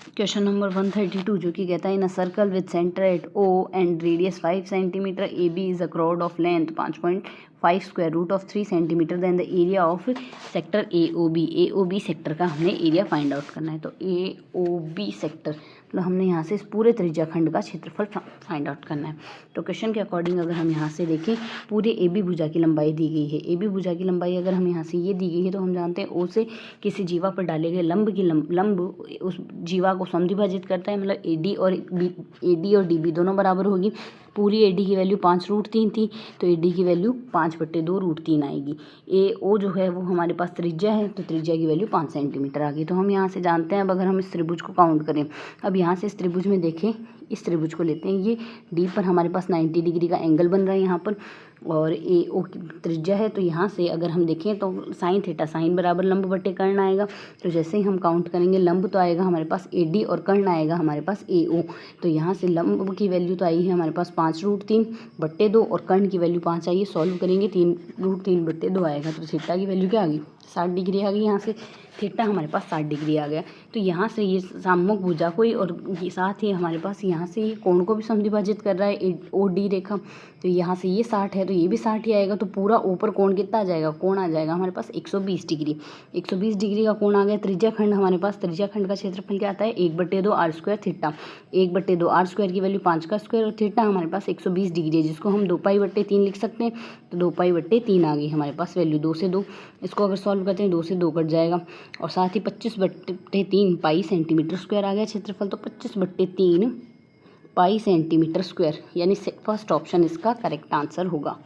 Question number 132 जो कि कहता है in a circle with centre at O and radius 5 centimetre A B is a chord of length 5.5 square root of 3 centimetre then the area of sector AOB sector का हमने area find out करना है। तो AOB sector मतलब हमने यहाँ से इस पूरे त्रिज्या खंड का क्षेत्रफल फाइंड आउट करना है। तो क्वेश्चन के अकॉर्डिंग अगर हम यहाँ से देखें पूरे AB भुजा की लंबाई दी गई है। AB भुजा की लंबाई अगर हम यहाँ से ये दी गई है तो हम जानते हैं O से किसी जीवा पर डाले गए लंब की लंब उस जीवा को समद्विभाजित करता है, मतलब AD और DB दोनों बराबर होगी। पूरी AD की वैल्यू 5√3 थी तो AD की वैल्यू 5/2√3 आएगी। AO जो है वो हमारे पास त्रिज्या है तो त्रिज्या की वैल्यू 5 सेंटीमीटर आ गई। तो हम यहाँ से जानते हैं अब अगर हम इस त्रिभुज को काउंट करें, अब यहाँ से इस त्रिभुज में देखें, इस त्रिभुज को लेते हैं, ये D पर हमारे पास 90 डिग्री का एंगल बन रहा है यहाँ पर और AO की त्रिज्या है। तो यहाँ से अगर हम देखें तो साइन थीटा, साइन बराबर लंब बटे कर्ण आएगा। तो जैसे ही हम काउंट करेंगे लंब तो आएगा हमारे पास AD और कर्ण आएगा हमारे पास AO। तो यहाँ से लंब की वैल्यू तो आई है हमारे पास 5√3/2 और कर्ण की वैल्यू 5 आई है। सॉल्व करेंगे 3√3/2 आएगा। तो थीटा की वैल्यू क्या आ गई? 60 डिग्री आ गई। यहाँ से थीटा हमारे पास 60 डिग्री आ गया। तो यहाँ से ये सम्मुख भुजा को ही और साथ ही हमारे पास यहाँ से ये कोण को भी समद्विभाजित कर रहा है OD रेखा। तो यहाँ से ये 60 है तो ये भी 60 ही आएगा। तो पूरा ऊपर कोण कितना आ जाएगा? कोण आ जाएगा हमारे पास 120 डिग्री। 120 डिग्री का कोण आ गया। त्रिज्या खंड हमारे पास, त्रिज्या खंड का क्षेत्रफल क्या आता है? 1/2 r² थीटा। 1/2 r² की वैल्यू 5 का स्क्वायर और थीटा हमारे पास 120 डिग्री है जिसको हम 2π/3 लिख सकते हैं। तो 2π/3 आ गई हमारे पास वैल्यू। 2 से 2 इसको अगर सॉल्व करते हैं 2 से 2 कट जाएगा और साथ ही 25/3 पाई सेंटीमीटर स्क्वायर आ गया क्षेत्रफल। तो 25/3 पाई सेंटीमीटर स्क्वायर यानी फर्स्ट ऑप्शन इसका करेक्ट आंसर होगा।